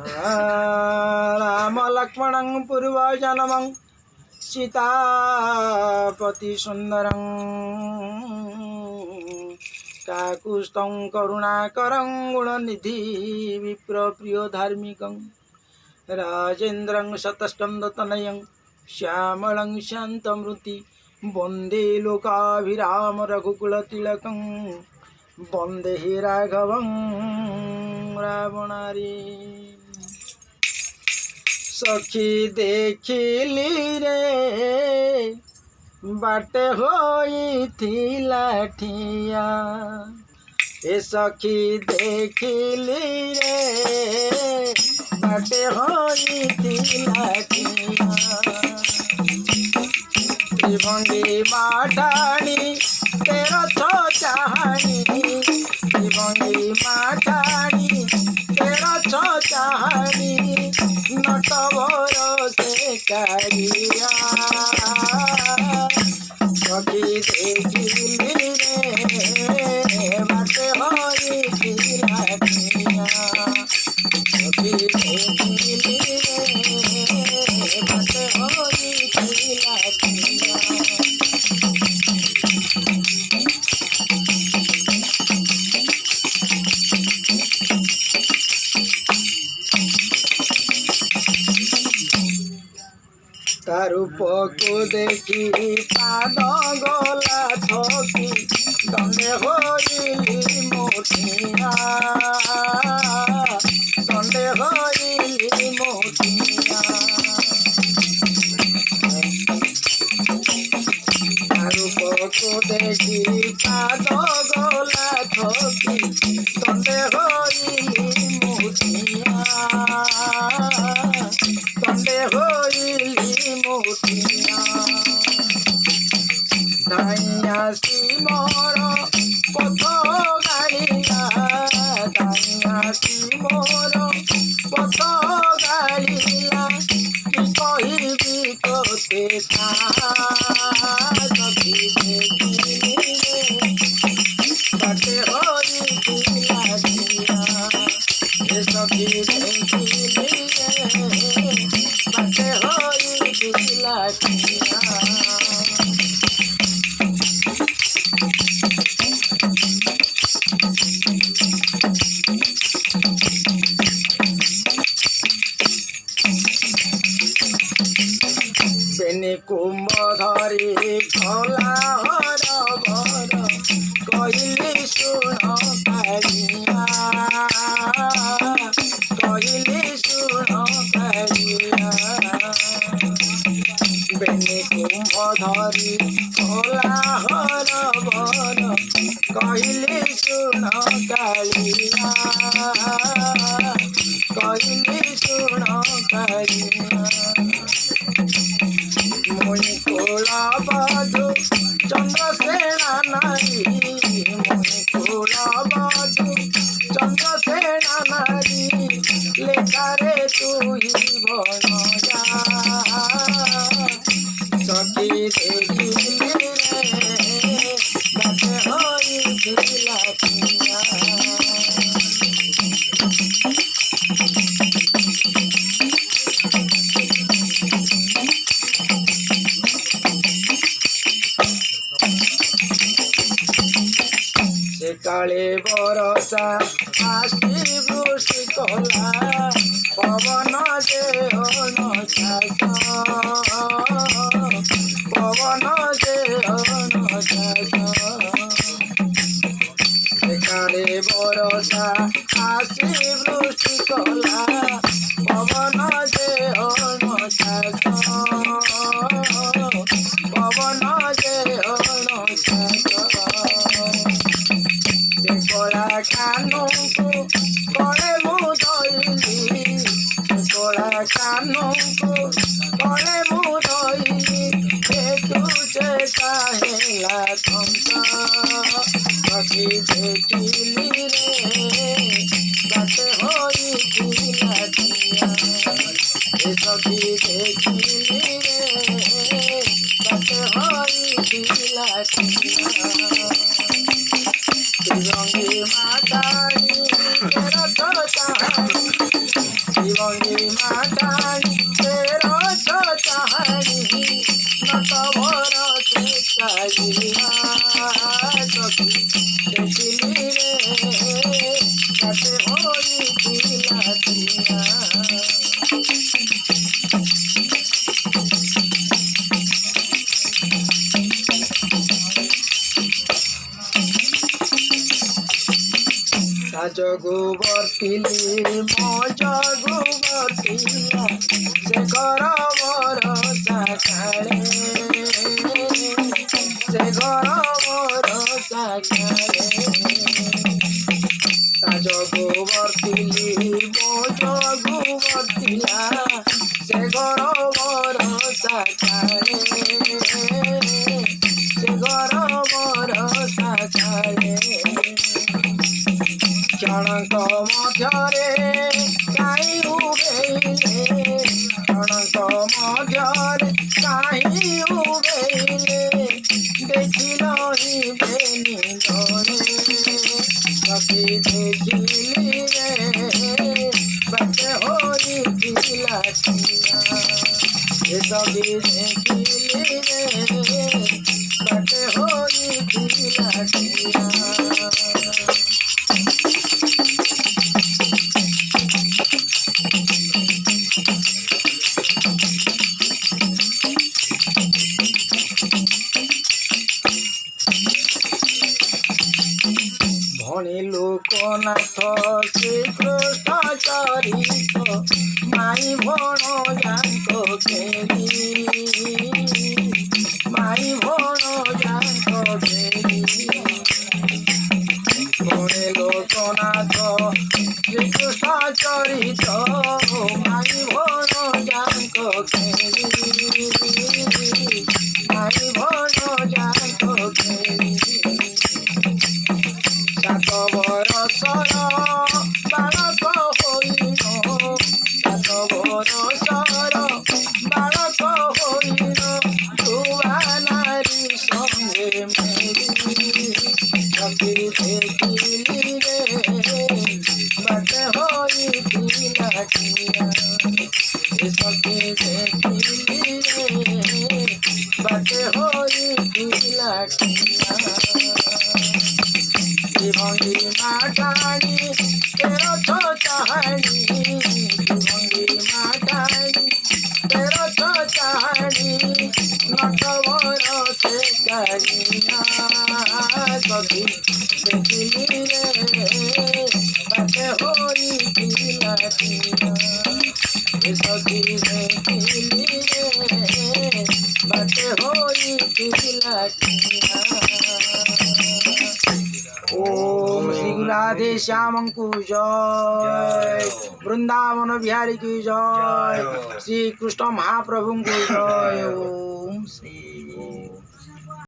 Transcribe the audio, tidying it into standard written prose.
राम लक्ष्मणं पूर्वजन्मं सीतापति सुंदरं काकुस्थं करुणाकरं गुणनिधि विप्र प्रिय धार्मिकं राजेन्द्रं शतस्कंदतनयं श्यामलं शान्तमूर्ति वंदे लोकाभिराम रघुकुलतिलकं वंदे राघवं रावणारी। सखी देखिली रे बाटे होइथिला ठिया ए सखी देखिली रे बाटे होइथिला ठिया त्रिभंगी माठाणी तेरो छो चाहानी त्रिभंगी माठाणी तेरो छो चाहानी नटवर से कारिया सखी देखिली रे बाटे होइथिला ठिया सखी देखिली रे बाटे होइथिला ठिया। रूप को देखी पाद गला थकी दंडे होइली मोठिया दंडे होइली मोठिया रूप को देखी पाद गला थकी दंडे होइली मोठिया दंडे होइली मोठिया दाइया मोर पथ गाड़िया दाइया मोर पथ गाड़िया कहबी तोते सखी देखिली रे बाटे होइथिला ठिया ए सखी देखिली रे बाटे होइथिला ठिया। बेनी कुंभ धरी भला हर भर कहली शुण कालिया कहली शुण कालिया बेनी कुंभ धरी भला हर भर कहली शुण कालिया कहली शुण कालिया मुनि कोला बाजू चंद्रसेना नारी मुनि कोला बाजू चंद्रसेना नारी लेखारे तू ही बन जा सखी देखिली रे बाटे होइथिला ठिया। काले बरसा आसी बृष्टि कला पवन देहन छास पवन देहन छास काले बरसा आसी बृष्टि कला पवन देहन छास पवन देहन छास कला कानू को कले मुदली कला कानू को कले मुदली तुझे काहेला कंस सखी देखिली रे बाटे होइथिला ठिया सखी देखिली रे बाटे होइथिला ठिया। त्रिभंगी माता जगु बर्तिली मो जगु बर्तिला से घर भरोसा काले से घर भरोसा काले ता जगु बर्तिली मो जगु बर्तिला से घर भरोसा काले से घर भरोसा काले क्षणक मध्यरे काई उभेले क्षणक मध्यरे काई उभेले देखिल ही बेनी धरे सखी देखिली रे बाटे होई पिला सखी देखिली रे बाटे होई पिला भणी लोकनाथ श्रीकृष्ण चरित माई भण जांको घेरी माई भण जांको घेरी भणी लोकनाथ श्रीकृष्ण चरित माई भण जांको घेरी माई भण जांको घेरी सात बरसर बालक होइन सात बरसर बालक होइन छुआ नारी संगे मेरी सखी देखिली रे बाटे होई पिलाटिया सखी देखिली रे बाटे होई पिलाटिया भंगी माटानी तेरो छो चाहनी भंगी माटानी तेरो छो चाहनी नटवर से करिया सखी देखिली रे बाटे होई पिलाटिया सखी देखिली रे बाटे होई पिलाटिया। ओम श्री राधे श्याम को जय, वृंदावन बिहारी की जय, श्री कृष्ण महाप्रभु को जय। ओम श्री